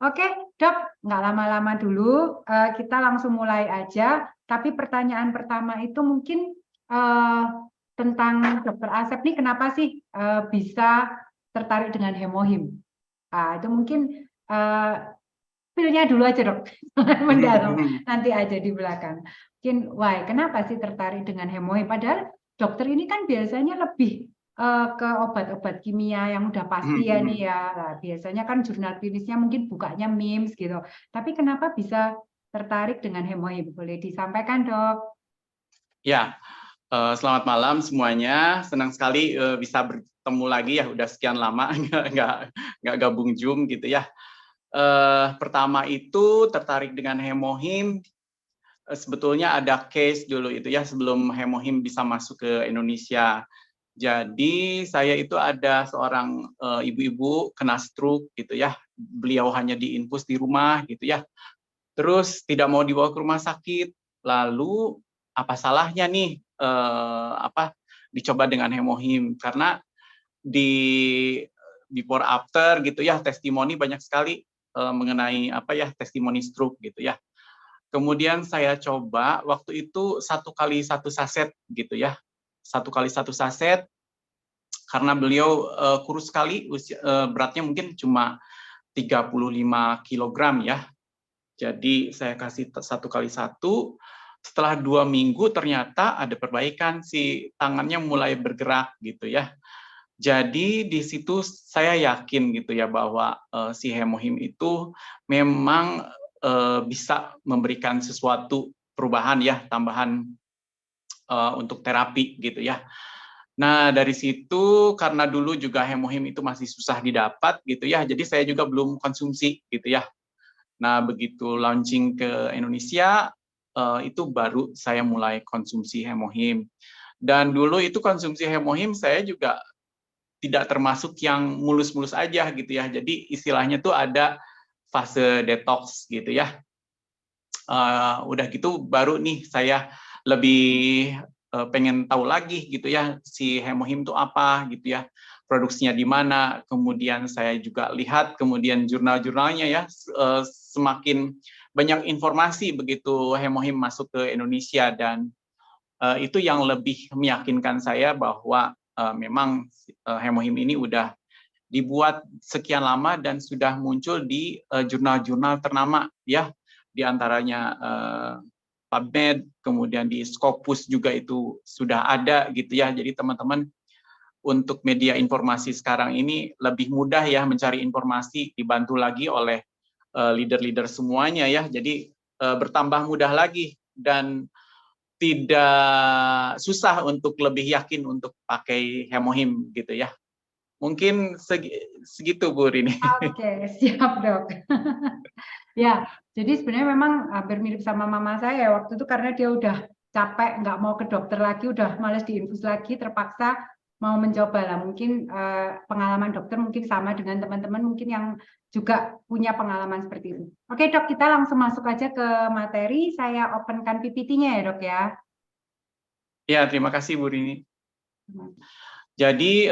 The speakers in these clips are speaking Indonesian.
Oke, Dok, nggak lama-lama dulu, kita langsung mulai aja. Tapi pertanyaan pertama itu mungkin tentang Dokter Asep nih, kenapa sih bisa tertarik dengan hemohim? Itu mungkin feel-nya dulu aja, Dok. Mendalam, nanti aja di belakang. Mungkin, why, kenapa sih tertarik dengan hemohim? Padahal dokter ini kan biasanya lebih ke obat-obat kimia yang udah pasti ya nih ya. Nah, biasanya kan jurnal klinisnya mungkin bukanya memes gitu. Tapi kenapa bisa tertarik dengan hemohim? Boleh disampaikan, Dok? Ya, selamat malam semuanya. Senang sekali bisa bertemu lagi ya. Udah sekian lama nggak gabung Zoom gitu ya. Pertama itu tertarik dengan hemohim. Sebetulnya ada case dulu itu ya sebelum hemohim bisa masuk ke Indonesia. Jadi saya itu ada seorang ibu-ibu kena stroke gitu ya. Beliau hanya diinfus di rumah gitu ya. Terus tidak mau dibawa ke rumah sakit. Lalu apa salahnya nih dicoba dengan hemohim, karena di before after gitu ya, testimoni banyak sekali mengenai testimoni stroke gitu ya. Kemudian saya coba waktu itu 1 kali 1 saset gitu ya, 1 kali 1 saset, karena beliau kurus sekali, beratnya mungkin cuma 35 kilogram ya. Jadi saya kasih 1 kali 1. Setelah 2 minggu ternyata ada perbaikan, si tangannya mulai bergerak gitu ya. Jadi di situ saya yakin gitu ya bahwa si hemohim itu memang bisa memberikan sesuatu perubahan ya, tambahan untuk terapi gitu ya. Nah, dari situ karena dulu juga hemohim itu masih susah didapat gitu ya, jadi saya juga belum konsumsi gitu ya. Nah, begitu launching ke Indonesia, itu baru saya mulai konsumsi hemohim. Dan dulu itu konsumsi hemohim saya juga tidak termasuk yang mulus-mulus aja gitu ya. Jadi istilahnya tuh ada fase detox gitu ya. Udah gitu baru nih saya lebih pengen tahu lagi gitu ya, si hemohim itu apa gitu ya, produksinya di mana. Kemudian saya juga lihat kemudian jurnal-jurnalnya ya, semakin banyak informasi begitu hemohim masuk ke Indonesia, dan itu yang lebih meyakinkan saya bahwa memang hemohim ini udah dibuat sekian lama dan sudah muncul di jurnal-jurnal ternama ya, di antaranya PubMed, kemudian di Scopus juga itu sudah ada gitu ya. Jadi teman-teman untuk media informasi sekarang ini lebih mudah ya mencari informasi, dibantu lagi oleh leader-leader semuanya ya. Jadi bertambah mudah lagi dan tidak susah untuk lebih yakin untuk pakai hemohim gitu ya. Mungkin segitu Bu Rini. Oke, siap, Dok. Ya, jadi sebenarnya memang hampir mirip sama mama saya waktu itu, karena dia udah capek, nggak mau ke dokter lagi, udah males diinfus lagi, terpaksa mau mencoba lah. Mungkin pengalaman dokter mungkin sama dengan teman-teman mungkin yang juga punya pengalaman seperti itu. Oke, Dok, kita langsung masuk aja ke materi. Saya openkan PPT-nya ya, Dok ya. Ya, terima kasih Bu Rini. Jadi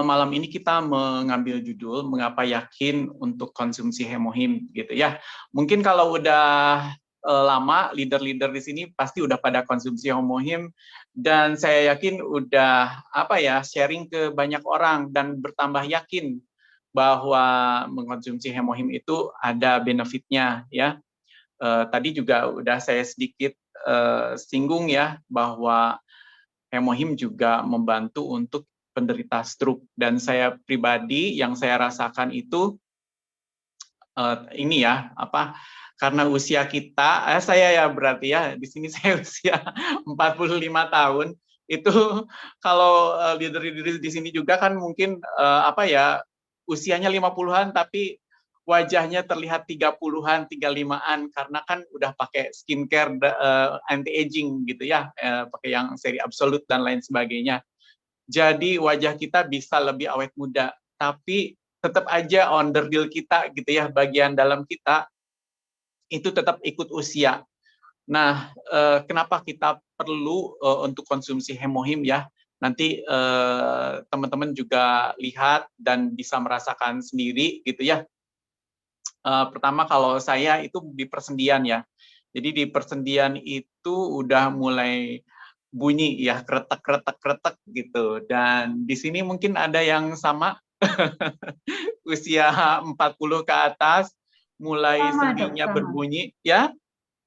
malam ini kita mengambil judul mengapa yakin untuk konsumsi hemohim gitu ya. Mungkin kalau udah lama leader-leader di sini pasti udah pada konsumsi hemohim, dan saya yakin udah sharing ke banyak orang dan bertambah yakin bahwa mengkonsumsi hemohim itu ada benefitnya ya. Tadi juga udah saya sedikit singgung ya bahwa hemohim juga membantu untuk penderita stroke, dan saya pribadi yang saya rasakan itu ini ya karena usia kita, saya ya berarti ya di sini saya usia 45 tahun itu. Kalau leader-leader di sini juga kan mungkin usianya 50-an tapi wajahnya terlihat 30-an, 35-an karena kan udah pakai skincare anti aging gitu ya, pakai yang seri absolut dan lain sebagainya. Jadi wajah kita bisa lebih awet muda, tapi tetap aja underdeal kita gitu ya, bagian dalam kita itu tetap ikut usia. Nah, kenapa kita perlu untuk konsumsi hemohim ya? Nanti teman-teman juga lihat dan bisa merasakan sendiri gitu ya. Pertama kalau saya itu di persendian ya. Jadi di persendian itu udah mulai bunyi ya, kretek gitu. Dan di sini mungkin ada yang sama usia 40 ke atas mulai Sama dok, sendinya sama. berbunyi ya.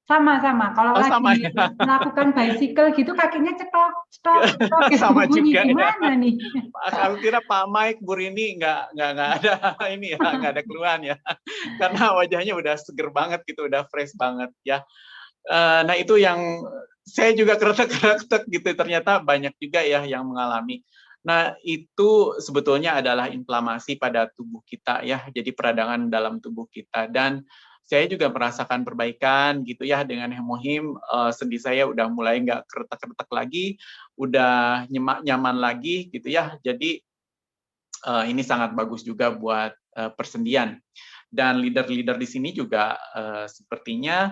Sama-sama. Kalau Oh sama lagi ya. melakukan bicycle gitu kakinya cetok, cetok, cetok gitu Sama bunyi. juga ya. Gimana nih? Aku kira Pak Mike Bu Rini nggak ada ini ya, nggak ada keluhan ya. Karena wajahnya udah seger banget gitu, udah fresh banget ya. Nah itu yang saya juga kretek gitu, ternyata banyak juga ya yang mengalami. Nah itu sebetulnya adalah inflamasi pada tubuh kita ya, jadi peradangan dalam tubuh kita. Dan saya juga merasakan perbaikan gitu ya dengan Hemohim. Sendi saya udah mulai nggak kretek-kretek lagi, udah nyaman lagi gitu ya. Jadi ini sangat bagus juga buat persendian. Dan leader-leader di sini juga sepertinya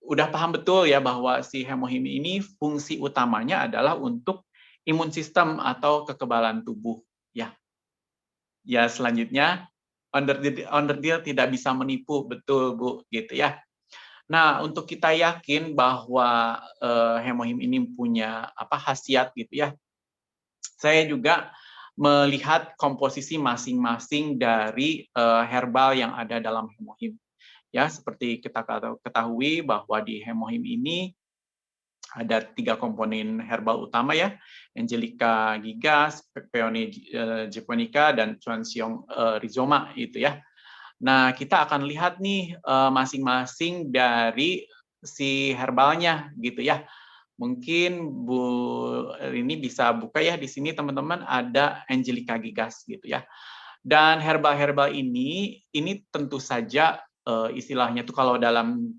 udah paham betul ya bahwa si Hemohim ini fungsi utamanya adalah untuk imun sistem atau kekebalan tubuh ya. Ya selanjutnya Onderdeal tidak bisa menipu, betul Bu gitu ya. Nah, untuk kita yakin bahwa Hemohim ini punya khasiat gitu ya. Saya juga melihat komposisi masing-masing dari herbal yang ada dalam Hemohim. Ya, seperti kita ketahui bahwa di Hemohim ini ada 3 komponen herbal utama ya, Angelica gigas, Peony japonica, dan Chuanxiong rhizoma itu ya. Nah, kita akan lihat nih masing-masing dari si herbalnya gitu ya. Mungkin Bu ini bisa buka ya di sini teman-teman, ada Angelica gigas gitu ya. Dan herbal-herbal ini tentu saja istilahnya tuh kalau dalam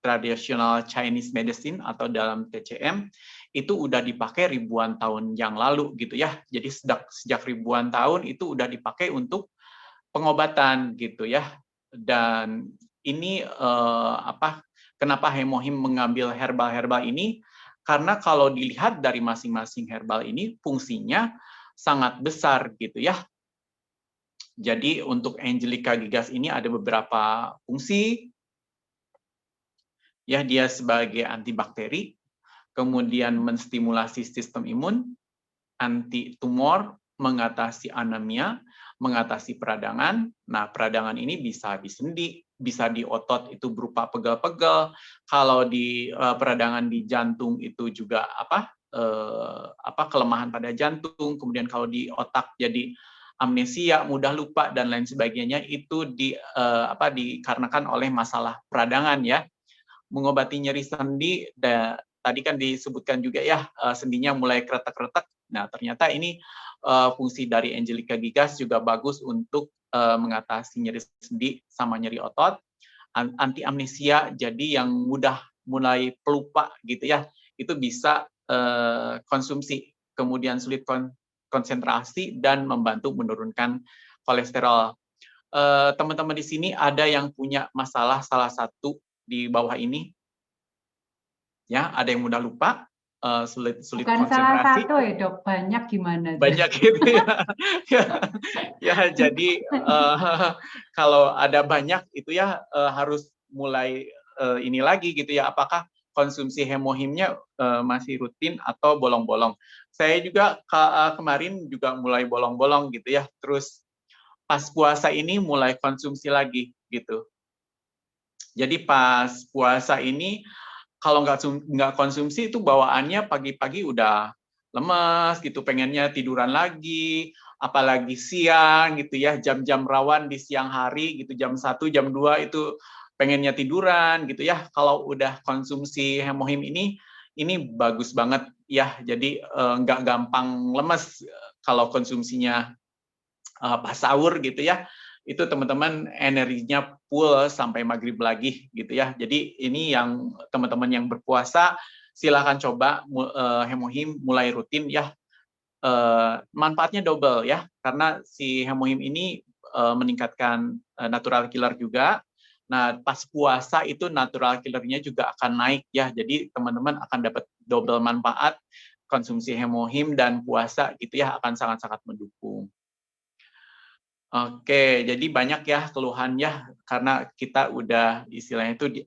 traditional Chinese medicine atau dalam TCM itu udah dipakai ribuan tahun yang lalu gitu ya. Jadi sejak ribuan tahun itu udah dipakai untuk pengobatan gitu ya. Dan ini kenapa Hemohim mengambil herbal-herbal ini? Karena kalau dilihat dari masing-masing herbal ini fungsinya sangat besar gitu ya. Jadi untuk Angelica gigas ini ada beberapa fungsi. Ya, dia sebagai antibakteri, kemudian menstimulasi sistem imun, anti tumor, mengatasi anemia, mengatasi peradangan. Nah, peradangan ini bisa di sendi, bisa di otot itu berupa pegal-pegal. Kalau di peradangan di jantung itu juga kelemahan pada jantung. Kemudian kalau di otak jadi amnesia, mudah lupa dan lain sebagainya, itu dikarenakan oleh masalah peradangan ya. Mengobati nyeri sendi, tadi kan disebutkan juga ya, sendinya mulai kretek-kretek. Nah, ternyata ini fungsi dari Angelica gigas juga bagus untuk mengatasi nyeri sendi sama nyeri otot, anti amnesia, jadi yang mudah mulai pelupa gitu ya, itu bisa konsumsi, kemudian sulit konsentrasi dan membantu menurunkan kolesterol. Teman-teman di sini ada yang punya masalah salah satu di bawah ini, ya, ada yang mudah lupa, sulit Bukan salah konsentrasi. satu ya dok, banyak gimana? Banyak gitu ya. Ya, jadi kalau ada banyak itu ya harus mulai ini lagi gitu ya, apakah konsumsi Hemohimnya masih rutin atau bolong-bolong. Saya juga kemarin juga mulai bolong-bolong gitu ya, terus pas puasa ini mulai konsumsi lagi gitu. Jadi pas puasa ini kalau nggak konsumsi itu bawaannya pagi-pagi udah lemes gitu, pengennya tiduran lagi, apalagi siang gitu ya, jam-jam rawan di siang hari gitu, jam 1, jam 2 itu pengennya tiduran gitu ya. Kalau udah konsumsi Hemohim ini bagus banget ya, jadi nggak gampang lemes kalau konsumsinya pas sahur gitu ya. Itu teman-teman energinya full sampai maghrib lagi gitu ya. Jadi ini yang teman-teman yang berpuasa silahkan coba Hemohim mulai rutin ya. Manfaatnya double ya, karena si Hemohim ini meningkatkan natural killer juga. Nah, pas puasa itu natural killernya juga akan naik ya. Jadi teman-teman akan dapat double manfaat, konsumsi Hemohim dan puasa gitu ya, akan sangat-sangat mendukung. Oke, jadi banyak ya keluhannya karena kita udah istilahnya itu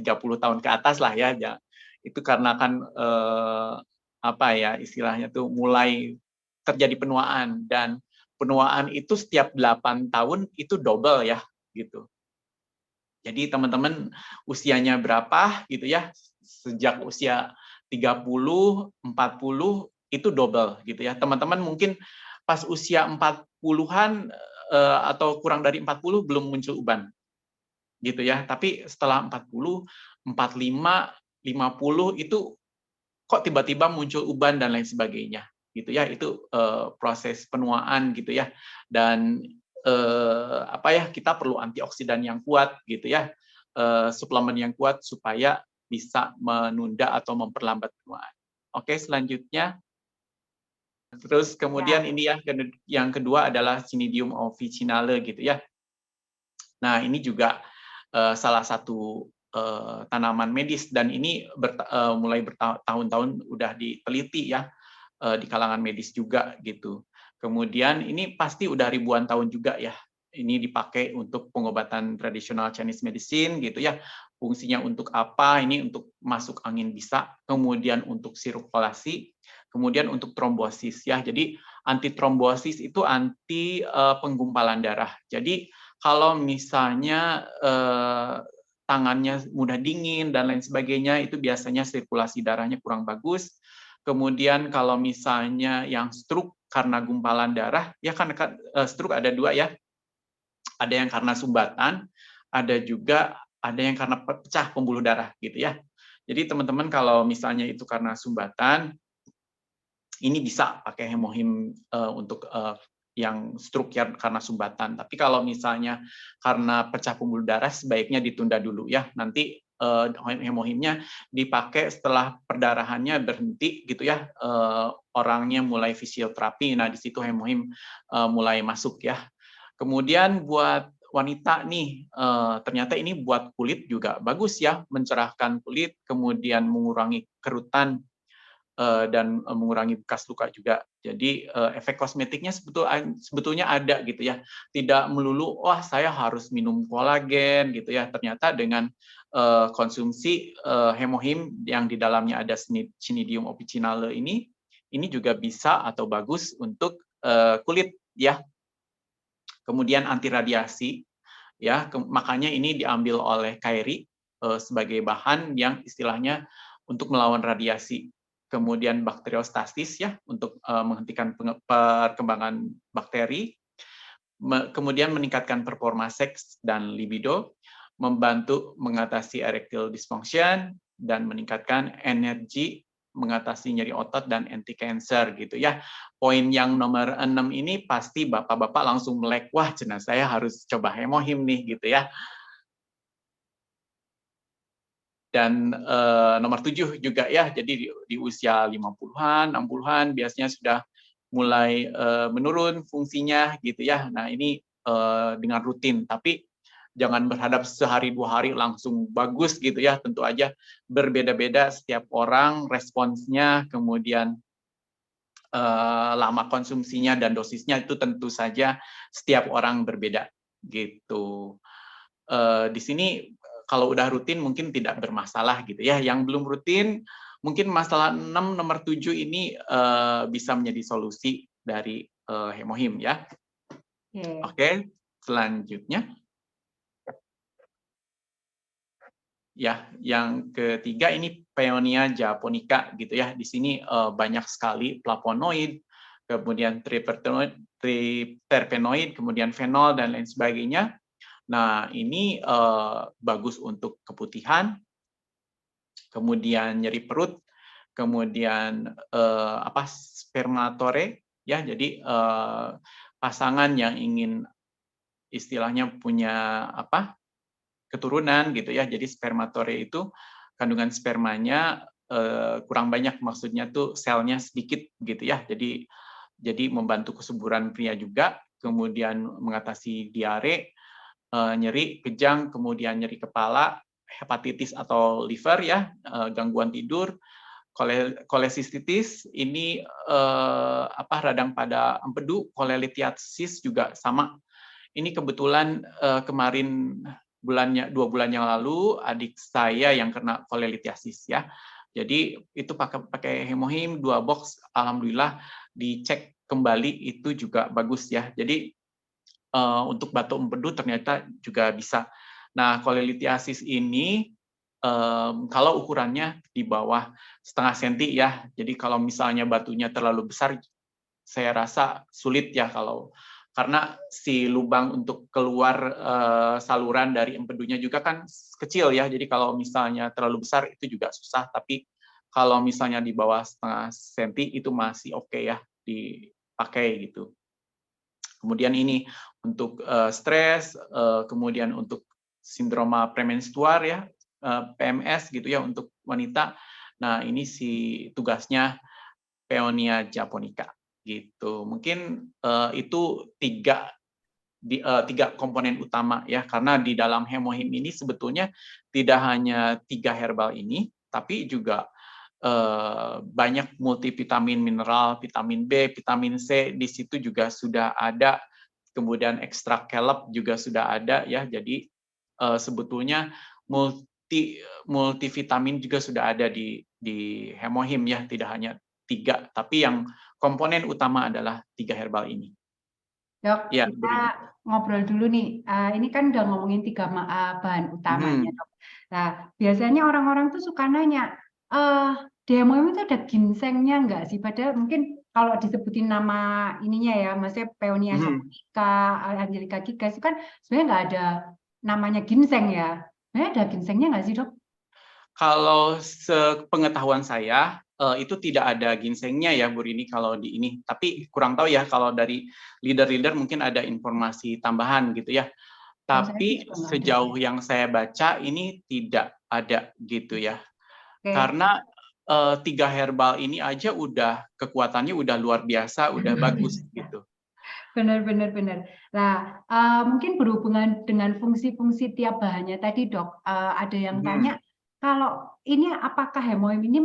30 tahun ke atas lah ya. Itu karena kan apa ya istilahnya tuh mulai terjadi penuaan, dan penuaan itu setiap 8 tahun itu double ya gitu. Jadi teman-teman usianya berapa gitu ya, sejak usia 30, 40 itu double gitu ya. Teman-teman mungkin pas usia 40-an atau kurang dari 40 belum muncul uban gitu ya. Tapi setelah 40, 45, 50 itu kok tiba-tiba muncul uban dan lain sebagainya gitu ya. Itu proses penuaan gitu ya. Dan apa ya, kita perlu antioksidan yang kuat gitu ya. Suplemen yang kuat supaya bisa menunda atau memperlambat penuaan. Oke, selanjutnya. Terus kemudian ini ya, yang kedua adalah Cnidium officinale gitu ya. Nah, ini juga salah satu tanaman medis, dan ini mulai bertahun-tahun udah diteliti ya di kalangan medis juga gitu. Kemudian ini pasti udah ribuan tahun juga ya. Ini dipakai untuk pengobatan tradisional Chinese medicine gitu ya. Fungsinya untuk apa? Ini untuk masuk angin bisa, kemudian untuk sirkulasi, kemudian untuk trombosis ya. Jadi anti trombosis itu anti penggumpalan darah. Jadi kalau misalnya tangannya mudah dingin dan lain sebagainya, itu biasanya sirkulasi darahnya kurang bagus. Kemudian kalau misalnya yang stroke karena gumpalan darah, ya kan stroke ada dua ya. Ada yang karena sumbatan, ada yang karena pecah pembuluh darah gitu ya. Jadi teman-teman kalau misalnya itu karena sumbatan, ini bisa pakai hemohim untuk yang stroke karena sumbatan. Tapi kalau misalnya karena pecah pembuluh darah, sebaiknya ditunda dulu ya. Nanti hemohimnya dipakai setelah perdarahannya berhenti gitu ya. Orangnya mulai fisioterapi. Nah, di situ hemohim mulai masuk ya. Kemudian buat wanita nih, ternyata ini buat kulit juga bagus ya, mencerahkan kulit, kemudian mengurangi kerutan dan mengurangi bekas luka juga. Jadi efek kosmetiknya sebetulnya ada gitu ya. Tidak melulu wah saya harus minum kolagen gitu ya. Ternyata dengan konsumsi hemohim yang di dalamnya ada Cnidium officinale ini juga bisa atau bagus untuk kulit ya. Kemudian anti radiasi ya, makanya ini diambil oleh KRI sebagai bahan yang istilahnya untuk melawan radiasi. Kemudian bakteriostasis ya, untuk menghentikan perkembangan bakteri. Kemudian meningkatkan performa seks dan libido, membantu mengatasi erectile dysfunction, dan meningkatkan energi, mengatasi nyeri otot dan anti cancer gitu ya. Poin yang nomor 6 ini pasti bapak-bapak langsung melek, wah cenah saya harus coba hemohim nih gitu ya. Dan nomor 7 juga ya, jadi di usia 50-an, 60-an biasanya sudah mulai menurun fungsinya gitu ya. Nah, ini dengan rutin, tapi jangan berharap sehari 2 hari langsung bagus gitu ya. Tentu aja berbeda-beda setiap orang responsnya, kemudian lama konsumsinya dan dosisnya itu tentu saja setiap orang berbeda gitu. Di sini kalau udah rutin mungkin tidak bermasalah gitu ya. Yang belum rutin mungkin masalah 6 nomor 7 ini bisa menjadi solusi dari hemohim ya. Oke, selanjutnya. Ya, yang ketiga ini Paeonia japonica gitu ya. Di sini banyak sekali flavonoid, kemudian terpenoid, kemudian fenol dan lain sebagainya. Nah, ini bagus untuk keputihan, kemudian nyeri perut, kemudian spermatore ya. Jadi pasangan yang ingin istilahnya punya keturunan gitu ya. Jadi spermatore itu kandungan spermanya kurang banyak, maksudnya tuh selnya sedikit gitu ya. Jadi membantu kesuburan pria juga, kemudian mengatasi diare, nyeri kejang, kemudian nyeri kepala, hepatitis atau liver ya, gangguan tidur, kolesistitis ini radang pada empedu, kolelithiasis juga sama. Ini kebetulan kemarin 2 bulan yang lalu adik saya yang kena kolelitiasis ya. Jadi itu pakai hemohim 2 box, alhamdulillah dicek kembali itu juga bagus ya. Jadi untuk batu empedu ternyata juga bisa. Nah, kolelitiasis ini kalau ukurannya di bawah 0,5 senti ya. Jadi kalau misalnya batunya terlalu besar, saya rasa sulit ya karena si lubang untuk keluar saluran dari empedunya juga kan kecil ya. Jadi kalau misalnya terlalu besar itu juga susah. Tapi kalau misalnya di bawah 0,5 senti itu masih oke ya dipakai gitu. Kemudian ini untuk stres, kemudian untuk sindroma premenstrual ya, PMS gitu ya untuk wanita. Nah, ini tugasnya Paeonia japonica gitu. Mungkin itu tiga komponen utama ya, karena di dalam hemohim ini sebetulnya tidak hanya 3 herbal ini, tapi juga banyak multivitamin mineral, vitamin B, vitamin C di situ juga sudah ada, kemudian ekstrak kelep juga sudah ada ya. Jadi sebetulnya multivitamin juga sudah ada di hemohim ya, tidak hanya 3, tapi yang komponen utama adalah 3 herbal ini. Dok, Ya, kita ngobrol dulu nih. Ini kan udah ngomongin 3 bahan utamanya, Dok. Nah, biasanya orang-orang tuh suka nanya, di hemohim itu ada ginsengnya nggak sih? Padahal mungkin kalau disebutin nama ininya ya, maksudnya Paeonia japonica, Angelica giga, itu kan sebenarnya nggak ada namanya ginseng ya. Sebenarnya ada ginsengnya nggak sih, Dok? Kalau sepengetahuan saya, itu tidak ada ginsengnya ya, Bu Rini, kalau di ini. Tapi kurang tahu ya, kalau dari leader-leader mungkin ada informasi tambahan gitu ya. Tapi sejauh yang saya baca ini tidak ada gitu ya. Karena 3 herbal ini aja kekuatannya udah luar biasa, udah bagus gitu. Benar. Nah, mungkin berhubungan dengan fungsi-fungsi tiap bahannya tadi, Dok. Ada yang tanya, kalau ini apakah hemohim ini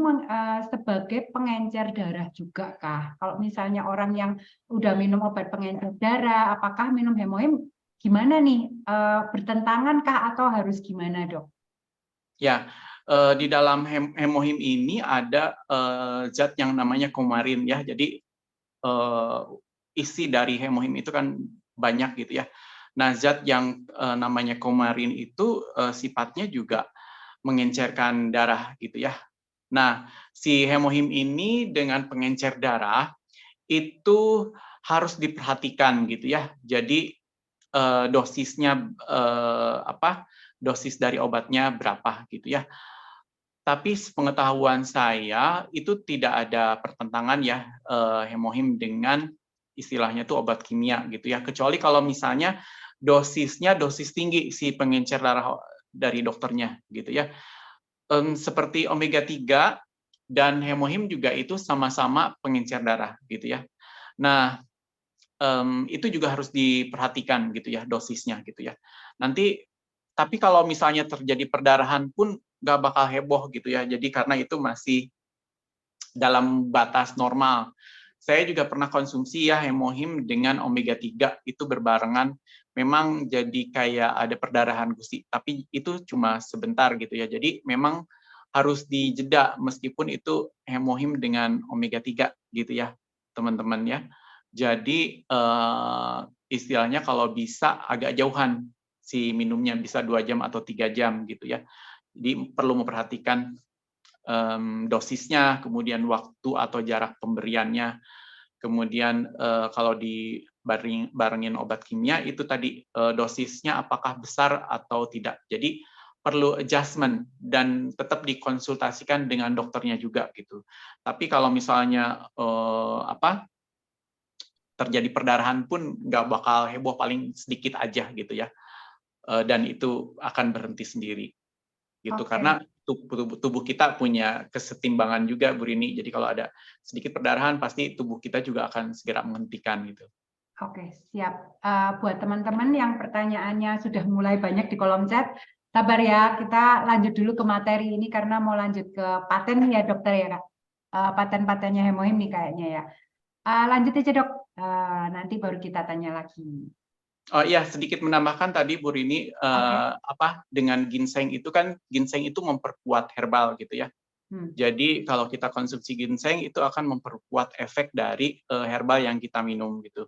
sebagai pengencer darah juga kah? Kalau misalnya orang yang udah minum obat pengencer darah, apakah minum hemohim gimana nih? Bertentangan kah atau harus gimana, Dok? Ya, di dalam hemohim ini ada zat yang namanya coumarin ya. Jadi isi dari hemohim itu kan banyak gitu ya. Nah, zat yang namanya coumarin itu sifatnya juga mengencerkan darah gitu ya. Nah, si hemohim ini dengan pengencer darah itu harus diperhatikan gitu ya. Jadi dosisnya dosis dari obatnya berapa gitu ya. Tapi sepengetahuan saya itu tidak ada pertentangan ya hemohim dengan istilahnya itu obat kimia gitu ya. Kecuali kalau misalnya dosisnya dosis tinggi si pengencer darah dari dokternya gitu ya. Seperti omega 3 dan hemohim juga itu sama-sama pengencer darah gitu ya. Nah, itu juga harus diperhatikan gitu ya dosisnya gitu ya. Nanti tapi kalau misalnya terjadi perdarahan pun nggak bakal heboh gitu ya. Jadi karena itu masih dalam batas normal. Saya juga pernah konsumsi ya hemohim dengan omega 3 itu berbarengan. Memang jadi kayak ada perdarahan gusi, tapi itu cuma sebentar gitu ya. Jadi memang harus dijeda meskipun itu hemohim dengan omega 3 gitu ya, teman-teman ya. Jadi istilahnya kalau bisa agak jauhan si minumnya, bisa 2 jam atau 3 jam gitu ya. Jadi perlu memperhatikan dosisnya, kemudian waktu atau jarak pemberiannya, kemudian kalau dibarengin obat kimia itu tadi dosisnya apakah besar atau tidak. Jadi perlu adjustment dan tetap dikonsultasikan dengan dokternya juga gitu. Tapi kalau misalnya terjadi perdarahan pun nggak bakal heboh, paling sedikit aja gitu ya, dan itu akan berhenti sendiri gitu. Karena tubuh kita punya kesetimbangan juga, Bu Rini. Jadi kalau ada sedikit perdarahan pasti tubuh kita juga akan segera menghentikan gitu. Oke, siap. Buat teman-teman yang pertanyaannya sudah mulai banyak di kolom chat, sabar ya, kita lanjut dulu ke materi ini karena mau lanjut ke paten ya dokter ya Kak. Paten-patennya hemohim nih kayaknya ya. Lanjut aja dok, nanti baru kita tanya lagi. Oh iya, sedikit menambahkan tadi Bu Rini, dengan ginseng itu kan, ginseng itu memperkuat herbal gitu ya. Jadi kalau kita konsumsi ginseng itu akan memperkuat efek dari herbal yang kita minum gitu.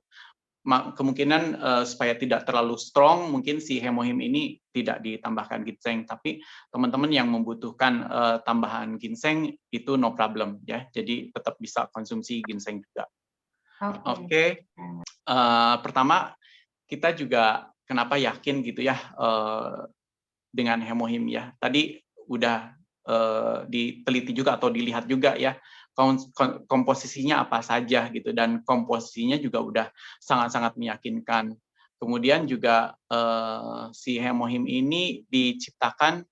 Kemungkinan supaya tidak terlalu strong, mungkin si hemohim ini tidak ditambahkan ginseng, tapi teman-teman yang membutuhkan tambahan ginseng itu no problem ya. Jadi tetap bisa konsumsi ginseng juga. Oke. Pertama kita juga kenapa yakin gitu ya dengan hemohim ya. Tadi udah diteliti juga atau dilihat juga ya komposisinya apa saja gitu, dan komposisinya juga udah sangat-sangat meyakinkan. Kemudian juga si hemohim ini diciptakan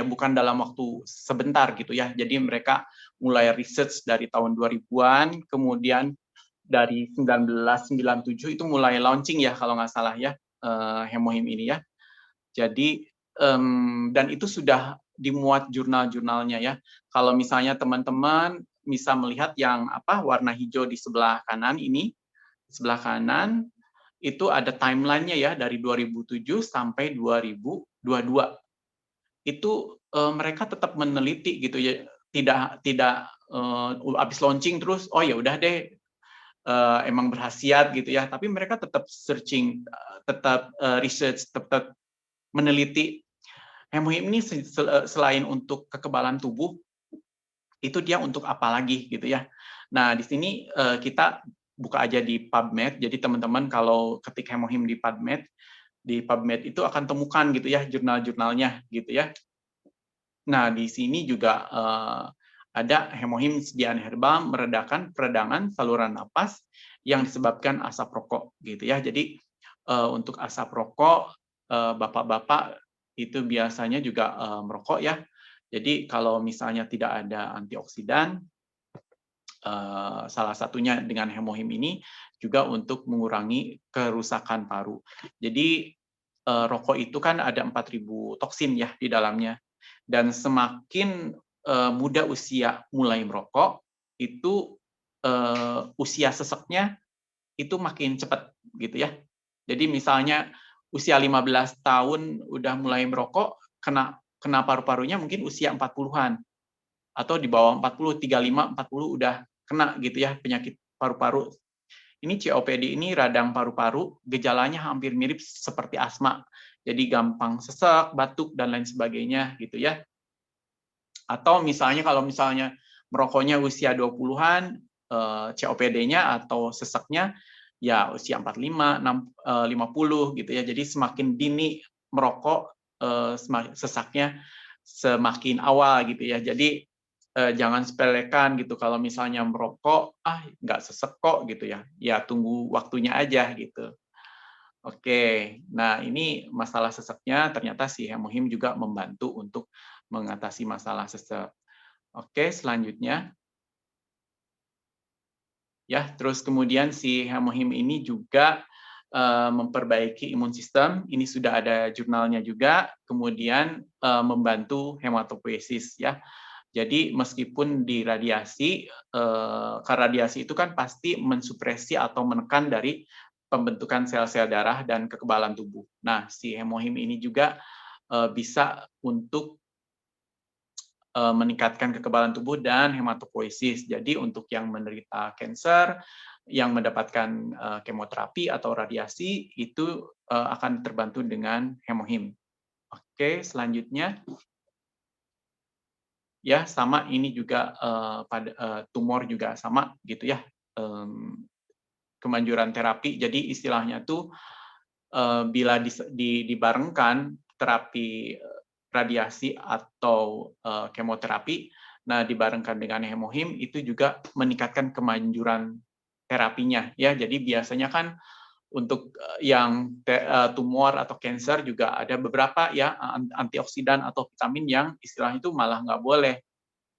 bukan dalam waktu sebentar gitu ya. Jadi mereka mulai research dari tahun 2000-an, kemudian dari 1997 itu mulai launching ya kalau nggak salah ya hemohim ini ya. Jadi dan itu sudah dimuat jurnal-jurnalnya ya. Kalau misalnya teman-teman bisa melihat yang warna hijau di sebelah kanan ini, sebelah kanan itu ada timeline-nya ya dari 2007 sampai 2022. Itu mereka tetap meneliti gitu ya, tidak habis launching terus oh ya udah deh emang berhasiat gitu ya, tapi mereka tetap searching, tetap research, tetap meneliti hemohim ini selain untuk kekebalan tubuh, itu dia untuk apa lagi gitu ya. Nah di sini kita buka aja di PubMed, jadi teman-teman kalau ketik hemohim di PubMed itu akan temukan gitu ya jurnal-jurnalnya gitu ya. Nah di sini juga ada hemohim sediaan herbal meredakan peradangan saluran napas yang disebabkan asap rokok gitu ya. Jadi untuk asap rokok bapak-bapak itu biasanya juga merokok ya. Jadi kalau misalnya tidak ada antioksidan, salah satunya dengan hemohim ini juga untuk mengurangi kerusakan paru. Jadi rokok itu kan ada 4.000 toksin ya di dalamnya. Dan semakin muda usia mulai merokok, itu usia seseknya itu makin cepat gitu ya. Jadi misalnya usia 15 tahun udah mulai merokok, kena paru-parunya mungkin usia 40-an. Atau di bawah 40, 35, 40 udah kena gitu ya penyakit paru-paru. Ini COPD ini radang paru-paru, gejalanya hampir mirip seperti asma. Jadi gampang sesak, batuk, dan lain sebagainya gitu ya. Atau misalnya kalau misalnya merokoknya usia 20-an, COPD-nya atau sesaknya ya usia 45, 50 gitu ya. Jadi semakin dini merokok, sesaknya semakin awal gitu ya. Jadi jangan sepelekan gitu kalau misalnya merokok, nggak sesek kok gitu ya. Ya tunggu waktunya aja gitu. Oke, nah ini masalah sesaknya ternyata si hemohim juga membantu untuk mengatasi masalah sesek. Oke, selanjutnya. Ya, terus kemudian si hemohim ini juga memperbaiki imun sistem. Ini sudah ada jurnalnya juga. Kemudian membantu hematopoiesis ya. Jadi meskipun diradiasi, karena radiasi itu kan pasti mensupresi atau menekan dari pembentukan sel-sel darah dan kekebalan tubuh. Nah, si hemohim ini juga bisa untuk meningkatkan kekebalan tubuh dan hematopoiesis. Jadi untuk yang menderita kanker, yang mendapatkan kemoterapi atau radiasi, itu akan terbantu dengan hemohim. Oke, selanjutnya. Ya, sama ini juga pada tumor juga sama gitu ya. Kemanjuran terapi. Jadi istilahnya tuh bila dibarengkan terapi radiasi atau kemoterapi, nah dibarengkan dengan hemohim itu juga meningkatkan kemanjuran terapinya ya. Jadi biasanya kan untuk yang tumor atau kanker juga ada beberapa ya antioksidan atau vitamin yang istilahnya itu malah nggak boleh,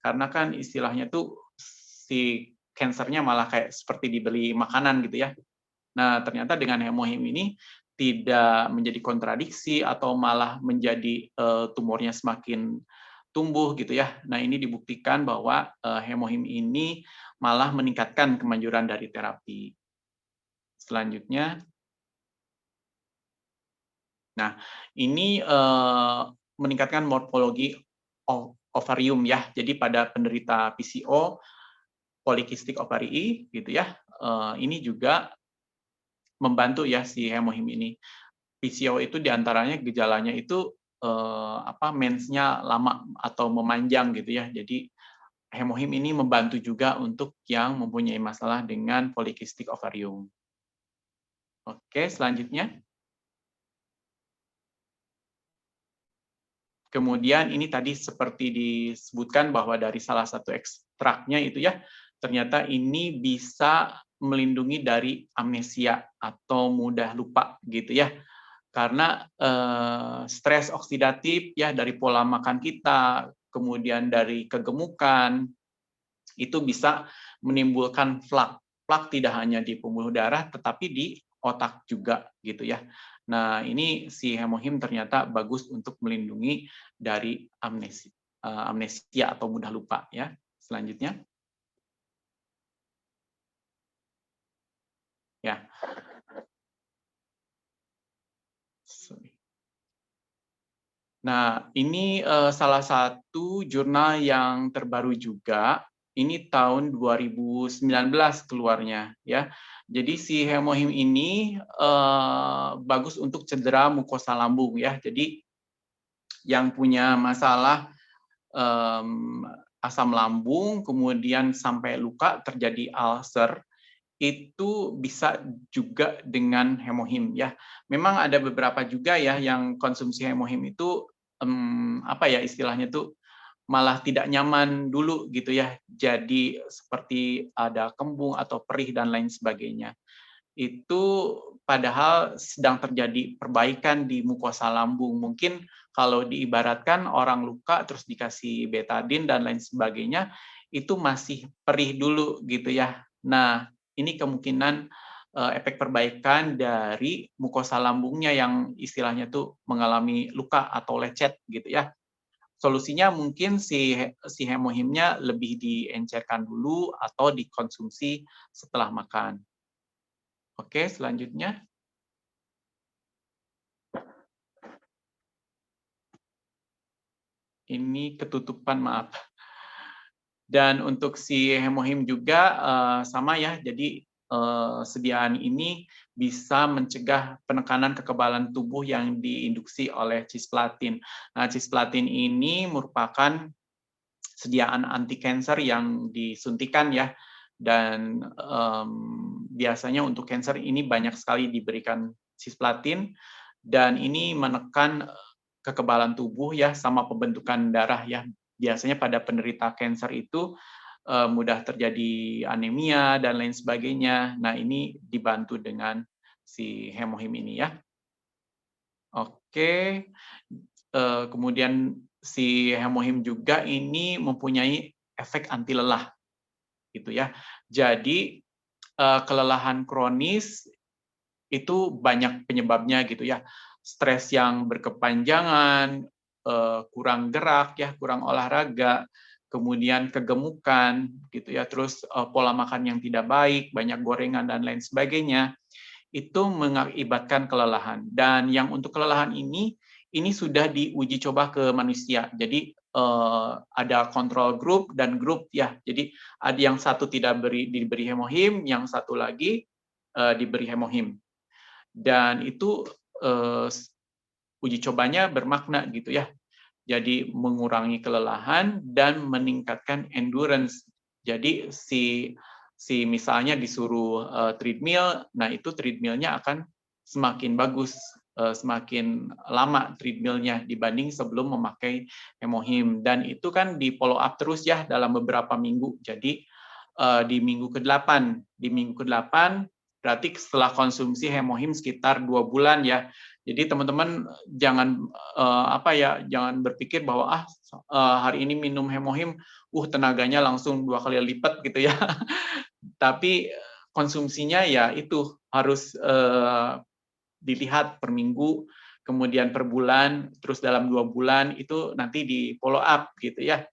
karena kan istilahnya tuh si kankernya malah kayak seperti dibeli makanan gitu ya. Nah, ternyata dengan hemohim ini tidak menjadi kontradiksi atau malah menjadi tumornya semakin tumbuh gitu ya. Nah, ini dibuktikan bahwa hemohim ini malah meningkatkan kemanjuran dari terapi. Selanjutnya, Nah, ini meningkatkan morfologi ovarium ya. Jadi pada penderita PCO, polikistik ovarii gitu ya, ini juga membantu ya si hemohim ini. PCO itu diantaranya gejalanya itu mensnya lama atau memanjang gitu ya. Jadi hemohim ini membantu juga untuk yang mempunyai masalah dengan polikistik ovarium. Oke, selanjutnya. Kemudian ini tadi seperti disebutkan bahwa dari salah satu ekstraknya itu ya, ternyata ini bisa melindungi dari amnesia atau mudah lupa gitu ya. Karena stres oksidatif ya dari pola makan kita, kemudian dari kegemukan, itu bisa menimbulkan plak. Plak tidak hanya di pembuluh darah, tetapi di otak juga gitu ya. Nah, ini si hemohim ternyata bagus untuk melindungi dari amnesia atau mudah lupa ya. Selanjutnya. Ya. Nah, ini salah satu jurnal yang terbaru juga. Ini tahun 2019 keluarnya ya. Jadi si hemohim ini bagus untuk cedera mukosa lambung ya. Jadi yang punya masalah asam lambung kemudian sampai luka terjadi ulcer itu bisa juga dengan hemohim ya. Memang ada beberapa juga ya yang konsumsi hemohim itu istilahnya tuh malah tidak nyaman dulu gitu ya. Jadi seperti ada kembung atau perih dan lain sebagainya. Itu padahal sedang terjadi perbaikan di mukosa lambung. Mungkin kalau diibaratkan orang luka terus dikasih betadin dan lain sebagainya, itu masih perih dulu gitu ya. Nah, ini kemungkinan efek perbaikan dari mukosa lambungnya yang istilahnya tuh mengalami luka atau lecet gitu ya. Solusinya mungkin si hemohimnya lebih diencerkan dulu atau dikonsumsi setelah makan. Oke, selanjutnya. Ini ketutupan, maaf. Dan untuk si hemohim juga sama ya, jadi sediaan ini bisa mencegah penekanan kekebalan tubuh yang diinduksi oleh cisplatin. Nah, cisplatin ini merupakan sediaan anti kanker yang disuntikan ya, dan biasanya untuk kanker ini banyak sekali diberikan cisplatin, dan ini menekan kekebalan tubuh ya sama pembentukan darah ya. Biasanya pada penderita kanker itu mudah terjadi anemia dan lain sebagainya. Nah, ini dibantu dengan si hemohim ini ya. Oke. Kemudian si hemohim juga ini mempunyai efek anti lelah gitu ya. Jadi kelelahan kronis itu banyak penyebabnya gitu ya. Stres yang berkepanjangan, kurang gerak ya, kurang olahraga, kemudian kegemukan gitu ya, terus pola makan yang tidak baik, banyak gorengan dan lain sebagainya, itu mengakibatkan kelelahan. Dan yang untuk kelelahan ini sudah diuji coba ke manusia. Jadi ada kontrol grup dan grup ya. Jadi ada yang satu tidak diberi hemohim, yang satu lagi diberi hemohim. Dan itu uji cobanya bermakna gitu ya. Jadi mengurangi kelelahan dan meningkatkan endurance. Jadi si misalnya disuruh treadmill, nah itu treadmillnya akan semakin bagus, semakin lama treadmillnya dibanding sebelum memakai hemohim. Dan itu kan di follow up terus ya dalam beberapa minggu. Jadi di minggu ke-8, berarti setelah konsumsi hemohim sekitar 2 bulan ya. Jadi teman-teman jangan jangan berpikir bahwa hari ini minum hemohim, tenaganya langsung 2 kali lipat gitu ya. Tapi konsumsinya ya itu harus dilihat per minggu, kemudian per bulan, terus dalam 2 bulan itu nanti di follow up gitu ya.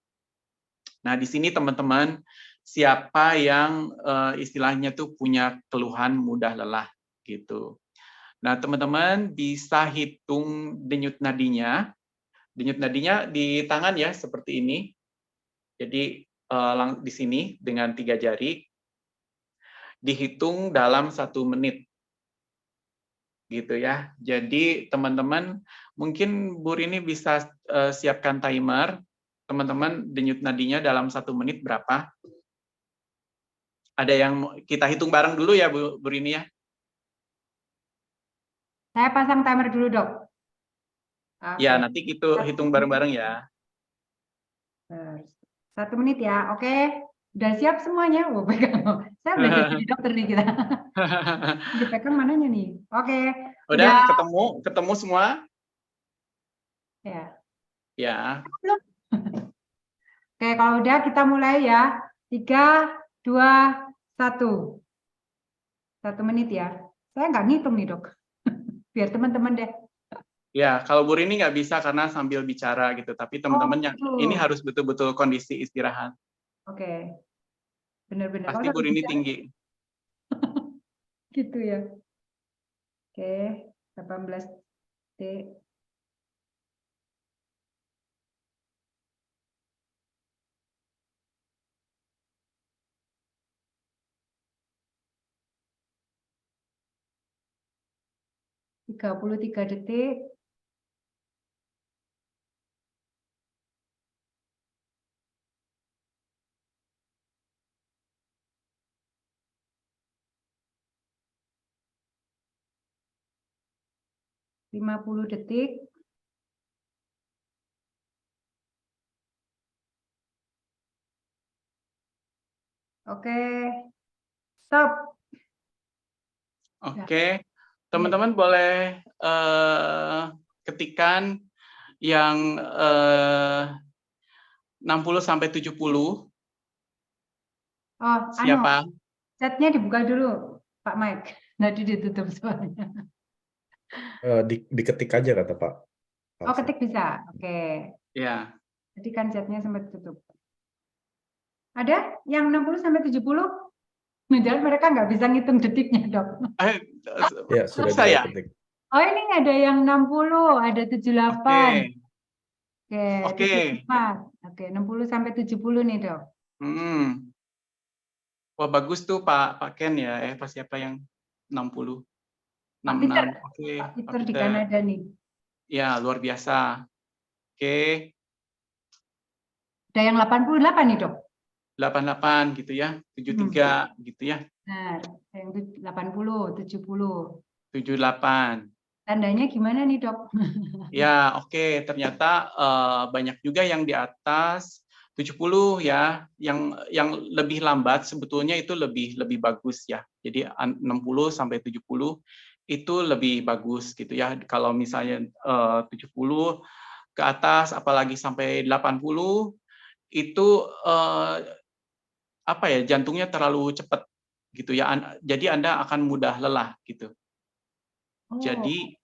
Nah, di sini teman-teman, siapa yang istilahnya tuh punya keluhan mudah lelah gitu. Nah, teman-teman bisa hitung denyut nadinya. Denyut nadinya di tangan ya, seperti ini. Jadi di sini dengan 3 jari, dihitung dalam 1 menit. Gitu ya. Jadi teman-teman, mungkin Bu Rini bisa siapkan timer. Teman-teman, denyut nadinya dalam 1 menit berapa? Ada yang kita hitung bareng dulu ya, Bu Rini ya? Saya pasang timer dulu, Dok. Ya, Oke. nanti kita hitung bareng-bareng ya. 1 menit ya, oke. Udah siap semuanya? Oh, pegang. Saya belajar jadi dokter nih kita. Dipegang mananya nih? Oke. Udah ketemu semua? Ya. Ya. Belum? Oke, kalau udah kita mulai ya. 3, 2, 1. 1 menit ya. Saya nggak ngitung nih, Dok. Biar teman-teman deh. Ya, kalau Bu Rini nggak bisa karena sambil bicara gitu. Tapi teman-teman yang ini harus betul-betul kondisi istirahat. Oke. Benar-benar. Pasti Bu Rini tinggi. Gitu ya. Oke, 18 detik. Tiga 33 detik. Lima 50 detik. Oke. Stop. Oke. Teman-teman boleh ketikan yang 60 sampai 70. Oh, Siapa? chatnya dibuka dulu, Pak Mike. Nanti ditutup soalnya. Diketik aja kata Pak. Oh, ketik bisa. Oke. Ya. Jadi kan chatnya sempat tutup. Ada yang 60 sampai 70? Padahal mereka nggak bisa ngitung detiknya, Dok. Ya, sudah saya. ketik. Oh, ini ada yang 60, ada 78. Oke. 74. Oke, 60 sampai 70 nih, Dok. Wah, bagus tuh Pak Ken ya. Pak siapa yang 60? 66. Oke, Pak Peter di Kanada nih. Ya, luar biasa. Oke. Ada yang 88 nih, Dok. 88 gitu ya. 73 gitu ya. Nah, yang 80, 70. 78. Tandanya gimana nih, Dok? Ya, oke. Ternyata banyak juga yang di atas 70 ya. Yang lebih lambat sebetulnya itu lebih bagus ya. Jadi 60 sampai 70 itu lebih bagus gitu ya. Kalau misalnya 70 ke atas apalagi sampai 80 itu apa ya, jantungnya terlalu cepat gitu ya. Jadi Anda akan mudah lelah gitu. Jadi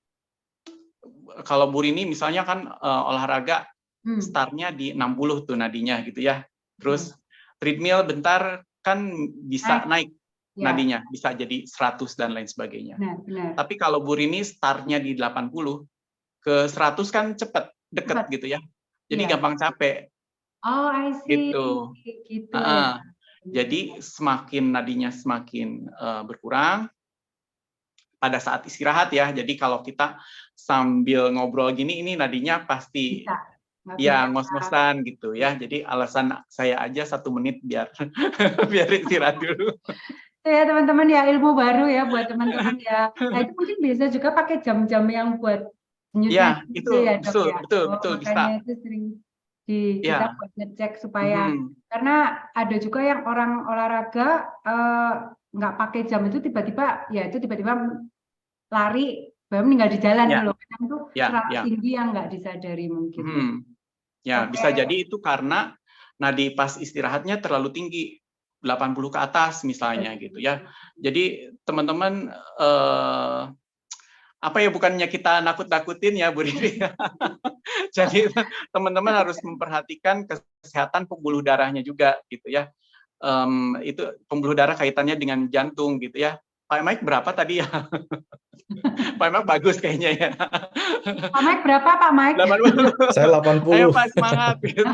kalau Bu Rini misalnya kan olahraga startnya di 60 tuh nadinya gitu ya. Terus treadmill bentar kan bisa naik nadinya, bisa jadi 100 dan lain sebagainya. Tapi kalau Bu Rini startnya di 80, ke 100 kan cepat, dekat gitu ya. Jadi gampang capek. Oh, I see. Gitu. Jadi semakin nadinya semakin berkurang pada saat istirahat ya. Jadi kalau kita sambil ngobrol gini, ini nadinya pasti ya ngos-ngosan gitu ya. Jadi alasan saya aja 1 menit biar istirahat dulu. Ya teman-teman ya, ilmu baru ya buat teman-teman ya. Nah itu mungkin bisa juga pakai jam-jam yang buat ya itu ya, Dok, betul makanya bisa. Itu sering kita buat ngecek supaya karena ada juga yang orang olahraga nggak pakai jam itu tiba-tiba lari baru meninggal di jalan loh. Kadang tuh terlalu tinggi yang nggak disadari mungkin. Ya, bisa jadi itu karena nadi pas istirahatnya terlalu tinggi, 80 ke atas misalnya gitu ya. Jadi teman-teman apa ya, bukannya kita nakut-nakutin ya Bu Rini. Jadi teman-teman harus memperhatikan kesehatan pembuluh darahnya juga gitu ya. Itu pembuluh darah kaitannya dengan jantung gitu ya. Pak Mike berapa tadi ya? Pak Mike bagus kayaknya ya. Pak Mike berapa Pak Mike? 80. Saya 80. Ayo Pak semangat. Gitu.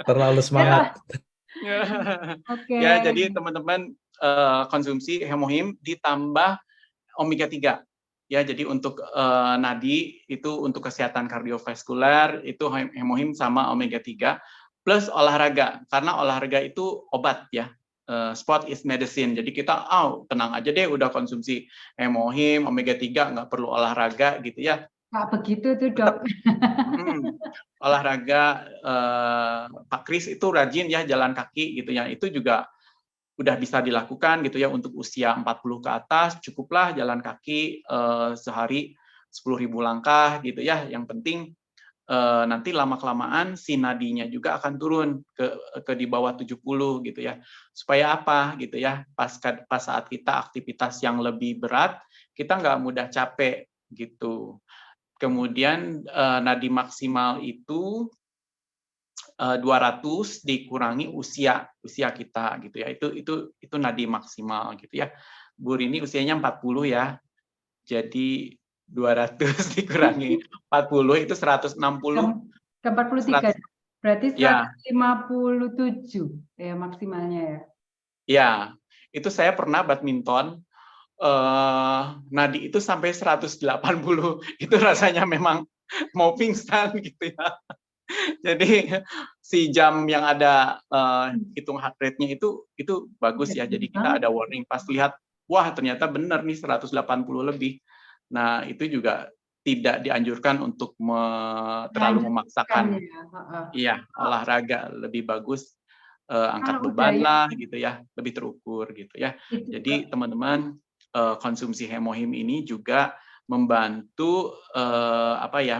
Terlalu semangat. Oke. Ya, jadi teman-teman konsumsi hemohim ditambah omega 3. Ya, jadi untuk nadi itu untuk kesehatan kardiovaskular itu hemohim sama omega 3 plus olahraga karena olahraga itu obat ya. Sport is medicine. Jadi kita tenang aja deh udah konsumsi hemohim, omega 3 nggak perlu olahraga gitu ya. Nggak begitu tuh, Dok. Olahraga Pak Kris itu rajin ya jalan kaki gitu ya. Itu juga udah bisa dilakukan gitu ya untuk usia 40 ke atas, cukuplah jalan kaki sehari 10.000 langkah gitu ya. Yang penting nanti lama-kelamaan si nadinya juga akan turun ke di bawah 70 gitu ya. Supaya apa gitu ya, pas saat kita aktivitas yang lebih berat, kita nggak mudah capek gitu. Kemudian nadi maksimal itu 200 dikurangi usia kita gitu ya. Itu nadi maksimal gitu ya. Bu Rini usianya 40 ya. Jadi 200 dikurangi 40 itu 160 ke 43. Berarti 157 ya maksimalnya ya. Ya, itu saya pernah badminton nadi itu sampai 180. Itu rasanya memang mau pingsan gitu ya. Jadi si jam yang ada hitung heart rate-nya itu bagus ya. Jadi kita ada warning pas lihat, wah ternyata benar nih 180 lebih. Nah, itu juga tidak dianjurkan untuk terlalu memaksakan. Iya, olahraga lebih bagus angkat beban lah gitu ya, lebih terukur gitu ya. Jadi teman-teman konsumsi hemohim ini juga membantu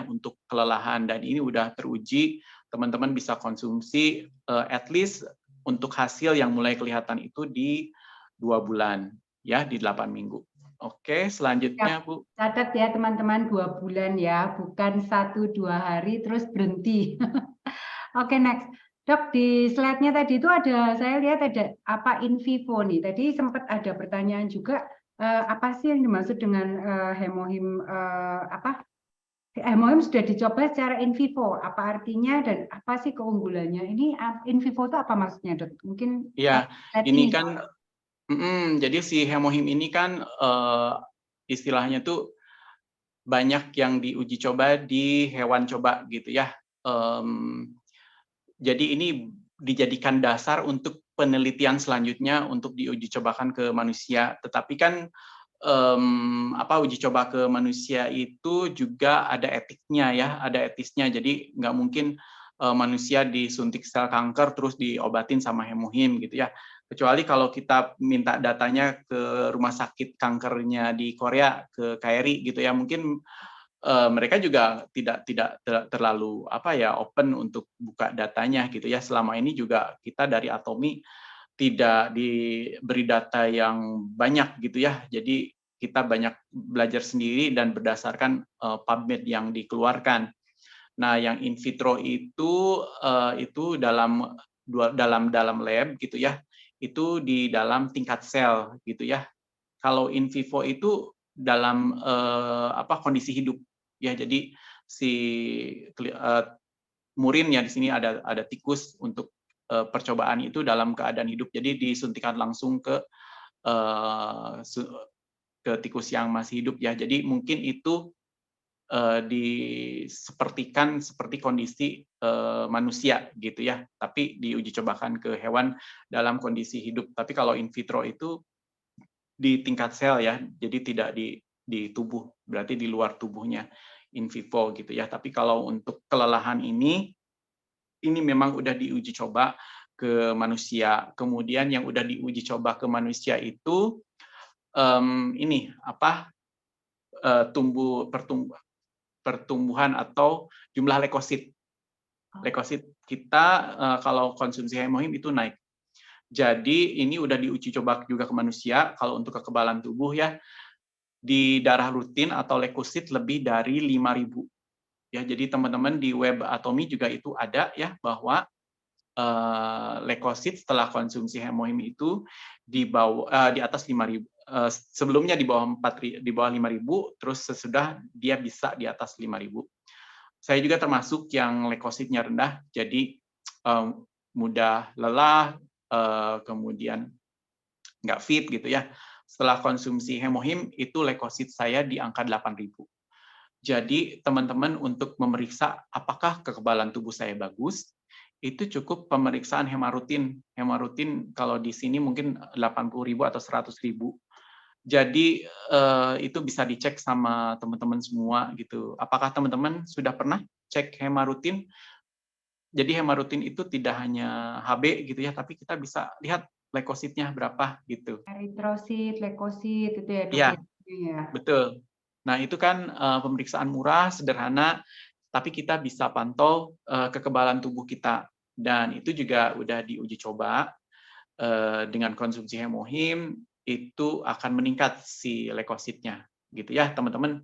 untuk kelelahan dan ini udah teruji. Teman-teman bisa konsumsi at least untuk hasil yang mulai kelihatan itu di 2 bulan ya, di 8 minggu. Oke, selanjutnya Bu. Catat ya teman-teman 2 bulan ya, bukan 1-2 hari terus berhenti. Oke, next. Dok, di slide-nya tadi itu saya lihat ada apa in vivo nih. Tadi sempat ada pertanyaan juga, apa sih yang dimaksud dengan hemohim hemohim sudah dicoba secara in vivo, apa artinya dan apa sih keunggulannya? Ini in vivo itu apa maksudnya, Dok? Mungkin ya, ini kan jadi si hemohim ini kan istilahnya tuh banyak yang diuji coba di hewan coba gitu ya. Jadi ini dijadikan dasar untuk penelitian selanjutnya untuk diuji cobakan ke manusia. Tetapi kan uji coba ke manusia itu juga ada etiknya ya, ada etisnya. Jadi nggak mungkin manusia disuntik sel kanker terus diobatin sama hemohim gitu ya. Kecuali kalau kita minta datanya ke rumah sakit kankernya di Korea, ke KRI gitu ya, mungkin mereka juga tidak terlalu open untuk buka datanya gitu ya. Selama ini juga kita dari Atomi tidak diberi data yang banyak gitu ya. Jadi kita banyak belajar sendiri dan berdasarkan PubMed yang dikeluarkan. Nah, yang in vitro itu dalam lab gitu ya. Itu di dalam tingkat sel gitu ya. Kalau in vivo itu dalam kondisi hidup ya. Jadi si murin ya di sini ada tikus untuk percobaan itu dalam keadaan hidup. Jadi disuntikan langsung ke tikus yang masih hidup ya. Jadi mungkin itu disepertikan seperti kondisi manusia gitu ya, tapi diuji cobakan ke hewan dalam kondisi hidup. Tapi kalau in vitro itu di tingkat sel ya, jadi tidak di tubuh, berarti di luar tubuhnya in vivo gitu ya. Tapi kalau untuk kelelahan ini memang udah diuji coba ke manusia. Kemudian yang udah diuji coba ke manusia itu pertumbuhan atau jumlah leukosit. Leukosit kita kalau konsumsi hemohim itu naik. Jadi ini udah diuji coba juga ke manusia. Kalau untuk kekebalan tubuh ya, di darah rutin atau leukosit lebih dari 5.000. Ya, jadi teman-teman di web Atomi juga itu ada ya bahwa leukosit setelah konsumsi hemohim itu di atas 5.000 sebelumnya di bawah 5.000, terus sesudah dia bisa di atas 5.000. Saya juga termasuk yang leukositnya rendah, jadi mudah lelah, kemudian nggak fit gitu ya. Setelah konsumsi hemohim itu leukosit saya di angka 8.000. Jadi teman-teman untuk memeriksa apakah kekebalan tubuh saya bagus, itu cukup pemeriksaan hemarutin. Hemarutin kalau di sini mungkin 80.000 atau 100.000. Jadi itu bisa dicek sama teman-teman semua gitu. Apakah teman-teman sudah pernah cek hemarutin? Jadi hemarutin itu tidak hanya HB gitu ya, tapi kita bisa lihat leukositnya berapa gitu. Eritrosit, leukosit itu ya dok Iya, ya. betul. Nah itu kan pemeriksaan murah, sederhana, tapi kita bisa pantau kekebalan tubuh kita. Dan itu juga udah diuji coba dengan konsumsi hemohim itu akan meningkat si leukositnya, gitu ya teman-teman.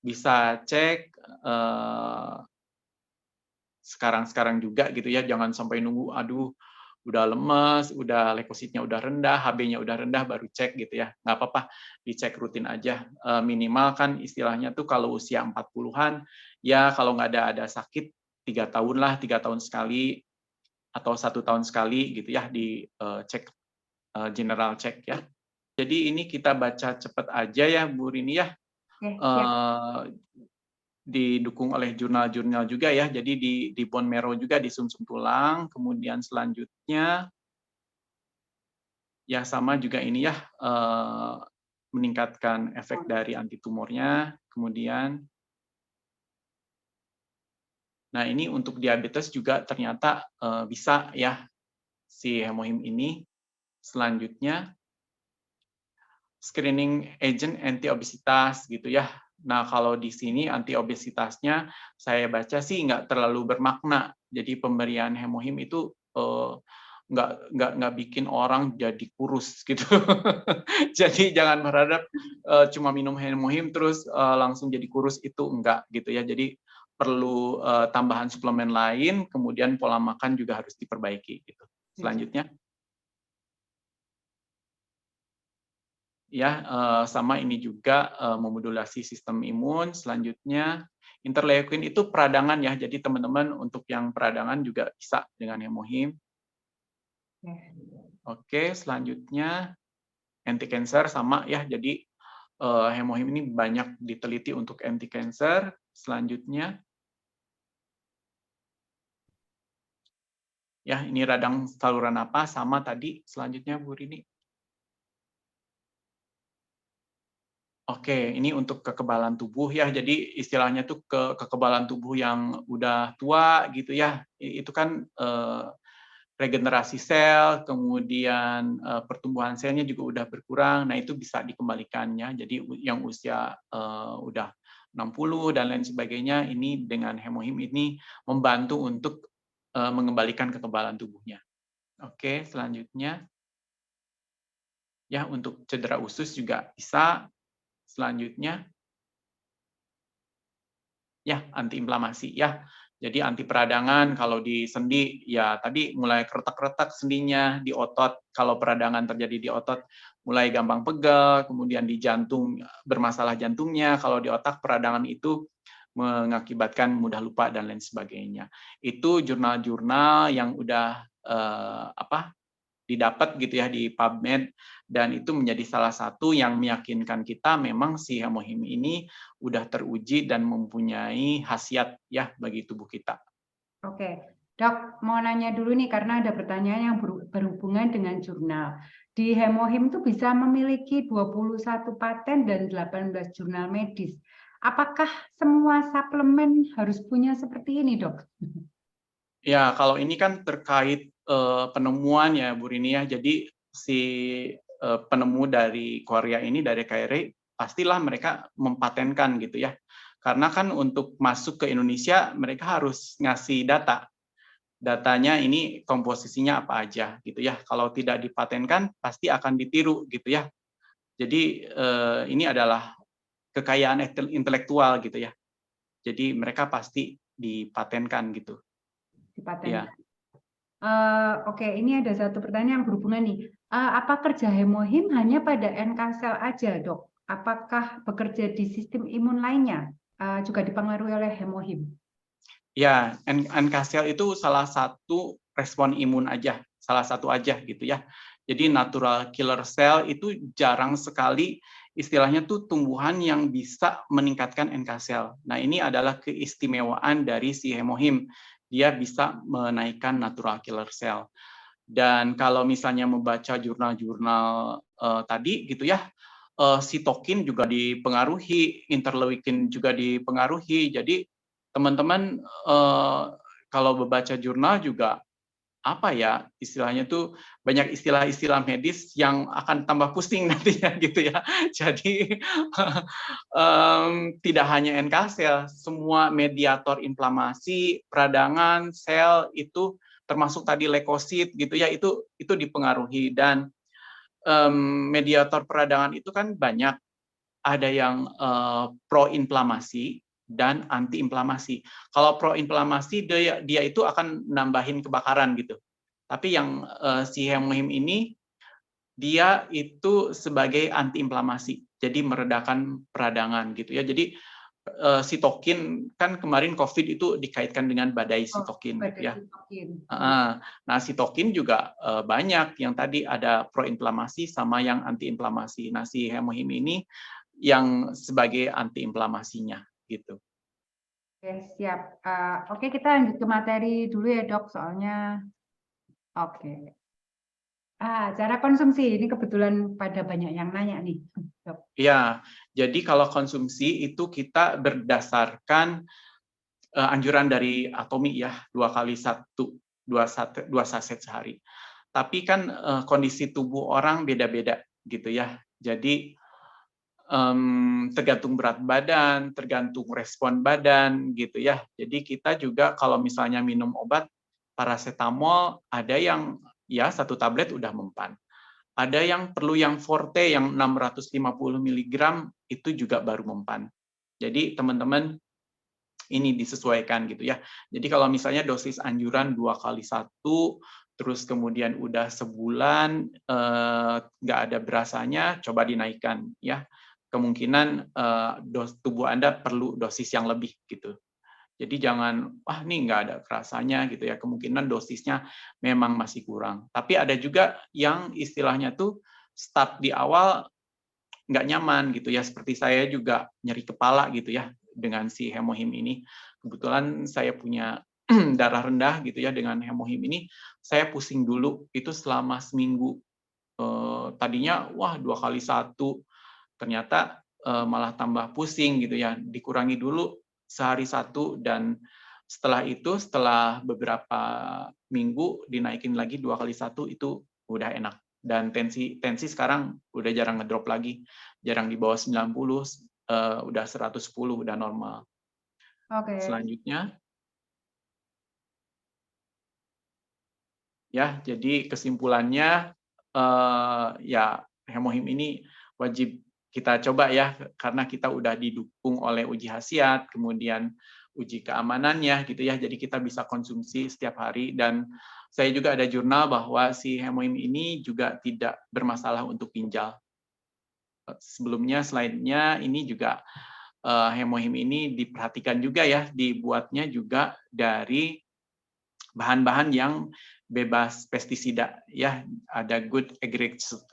Bisa cek sekarang juga gitu ya, jangan sampai nunggu, aduh udah lemes, udah leukositnya udah rendah, HB-nya udah rendah, baru cek gitu ya. Nggak apa-apa, dicek rutin aja. Minimal kan istilahnya tuh kalau usia 40-an, ya kalau nggak ada sakit, 3 tahun lah, 3 tahun sekali, atau 1 tahun sekali gitu ya, dicek general check ya. Jadi ini kita baca cepat aja ya Bu Rini ya. Didukung oleh jurnal-jurnal juga ya. Jadi di bone marrow juga, di sumsum tulang. Kemudian selanjutnya ya sama juga ini ya, meningkatkan efek dari antitumornya. Kemudian nah ini untuk diabetes juga ternyata bisa ya si hemohim ini. Selanjutnya screening agent anti-obesitas gitu ya. Nah, kalau di sini anti-obesitasnya saya baca sih nggak terlalu bermakna. Jadi pemberian hemohim itu nggak bikin orang jadi kurus gitu. Jadi jangan berharap cuma minum hemohim terus langsung jadi kurus, itu enggak gitu ya. Jadi perlu tambahan suplemen lain, kemudian pola makan juga harus diperbaiki gitu. Selanjutnya. Ya, sama ini juga memodulasi sistem imun. Selanjutnya interleukin itu peradangan ya, jadi teman-teman untuk yang peradangan juga bisa dengan hemohim. Oke, selanjutnya anti cancer sama ya, jadi hemohim ini banyak diteliti untuk anti cancer. Selanjutnya ya, ini radang saluran napas sama tadi. Selanjutnya Bu Rini. Oke, ini untuk kekebalan tubuh ya. Jadi istilahnya tuh kekebalan tubuh yang udah tua gitu ya. Itu kan regenerasi sel, kemudian pertumbuhan selnya juga udah berkurang. Nah, itu bisa dikembalikannya. Jadi yang usia udah 60 dan lain sebagainya, ini dengan hemohim ini membantu untuk mengembalikan kekebalan tubuhnya. Oke, selanjutnya ya untuk cedera usus juga bisa. Selanjutnya, ya antiinflamasi ya. Jadi anti peradangan kalau di sendi ya tadi mulai keretak-retak sendinya, di otot kalau peradangan terjadi di otot mulai gampang pegal, kemudian di jantung bermasalah jantungnya, kalau di otak peradangan itu mengakibatkan mudah lupa dan lain sebagainya. Itu jurnal-jurnal yang udah didapat gitu ya di PubMed, dan itu menjadi salah satu yang meyakinkan kita memang si hemohim ini udah teruji dan mempunyai khasiat ya bagi tubuh kita. Oke, Dok, mau nanya dulu nih karena ada pertanyaan yang berhubungan dengan jurnal. Di hemohim itu bisa memiliki 21 paten dan 18 jurnal medis. Apakah semua suplemen harus punya seperti ini, Dok? Ya, kalau ini kan terkait penemuan ya Bu Rini ya. Jadi si penemu dari Korea ini, dari KRI, pastilah mereka mempatenkan gitu ya. Karena kan untuk masuk ke Indonesia mereka harus ngasih data. Datanya ini komposisinya apa aja gitu ya. Kalau tidak dipatenkan pasti akan ditiru gitu ya. Jadi ini adalah kekayaan intelektual gitu ya. Jadi mereka pasti dipatenkan gitu. Dipatenkan. Ya. Oke, ini ada satu pertanyaan yang berhubungan nih. Apa kerja hemohim hanya pada NK sel aja, Dok? Apakah bekerja di sistem imun lainnya juga dipengaruhi oleh hemohim? Ya, NK sel itu salah satu respon imun aja, salah satu aja gitu ya. Jadi natural killer cell itu jarang sekali istilahnya tuh tumbuhan yang bisa meningkatkan NK sel. Nah, ini adalah keistimewaan dari si hemohim. Dia bisa menaikkan natural killer cell. Dan kalau misalnya membaca jurnal-jurnal tadi gitu ya, sitokin juga dipengaruhi, interleukin juga dipengaruhi. Jadi teman-teman kalau membaca jurnal juga apa ya istilahnya tuh banyak istilah-istilah medis yang akan tambah pusing nantinya gitu ya. Jadi tidak hanya NK sel, semua mediator inflamasi, peradangan sel itu termasuk tadi leukosit gitu ya itu dipengaruhi dan mediator peradangan itu kan banyak, ada yang proinflamasi dan antiinflamasi. Kalau proinflamasi dia itu akan nambahin kebakaran gitu. Tapi yang si hemohim ini dia itu sebagai antiinflamasi, jadi meredakan peradangan gitu ya. Jadi sitokin kan kemarin COVID itu dikaitkan dengan badai sitokin gitu ya. Nah, sitokin juga banyak yang tadi ada proinflamasi sama yang antiinflamasi. Nah, si hemohim ini yang sebagai antiinflamasinya gitu. Oke, siap. Oke, kita lanjut ke materi dulu ya, Dok, soalnya oke. Cara konsumsi ini kebetulan pada banyak yang nanya nih, Dok. Ya, jadi kalau konsumsi itu kita berdasarkan anjuran dari Atomi ya, 2 saset sehari. Tapi kan kondisi tubuh orang beda-beda gitu ya. Jadi tergantung berat badan, tergantung respon badan gitu ya. Jadi kita juga kalau misalnya minum obat paracetamol, ada yang ya 1 tablet udah mempan. Ada yang perlu yang forte yang 650 mg itu juga baru mempan. Jadi teman-teman ini disesuaikan gitu ya. Jadi kalau misalnya dosis anjuran 2 kali 1, terus kemudian udah sebulan nggak ada berasanya, coba dinaikkan ya. Kemungkinan tubuh Anda perlu dosis yang lebih gitu. Jadi jangan, nih nggak ada kerasanya gitu ya, kemungkinan dosisnya memang masih kurang. Tapi ada juga yang istilahnya tuh start di awal nggak nyaman gitu ya, seperti saya juga nyeri kepala gitu ya dengan si hemohim ini. Kebetulan saya punya darah rendah gitu ya dengan hemohim ini, saya pusing dulu itu selama seminggu. Tadinya 2 kali 1, ternyata malah tambah pusing gitu ya, dikurangi dulu sehari 1 dan setelah itu setelah beberapa minggu dinaikin lagi 2 kali 1 itu udah enak dan tensi sekarang udah jarang ngedrop lagi, jarang di bawah 90, udah 110 udah normal. Oke. Selanjutnya ya, jadi kesimpulannya ya hemohim ini wajib kita coba ya, karena kita udah didukung oleh uji khasiat, kemudian uji keamanannya gitu ya, jadi kita bisa konsumsi setiap hari dan saya juga ada jurnal bahwa si hemohim ini juga tidak bermasalah untuk ginjal. Sebelumnya slide-nya ini juga hemohim ini diperhatikan juga ya, dibuatnya juga dari bahan-bahan yang bebas pestisida ya, ada good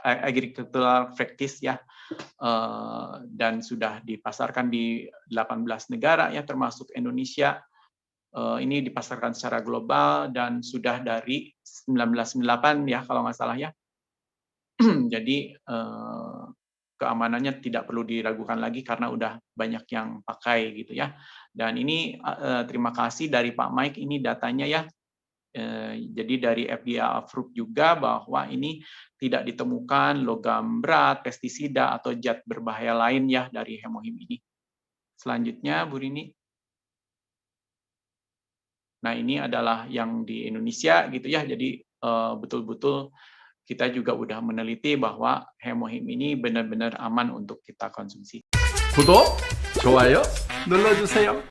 agricultural practice ya, dan sudah dipasarkan di 18 negara ya termasuk Indonesia. Ini dipasarkan secara global dan sudah dari 1998 ya kalau nggak salah ya. Jadi keamanannya tidak perlu diragukan lagi karena udah banyak yang pakai gitu ya. Dan ini terima kasih dari Pak Mike, ini datanya ya. Jadi dari FDA approved juga bahwa ini tidak ditemukan logam berat, pestisida atau zat berbahaya lain ya dari hemohim ini. Selanjutnya Bu Rini. Nah, ini adalah yang di Indonesia gitu ya. Jadi betul-betul kita juga udah meneliti bahwa hemohim ini benar-benar aman untuk kita konsumsi. 구독, 좋아요 눌러주세요.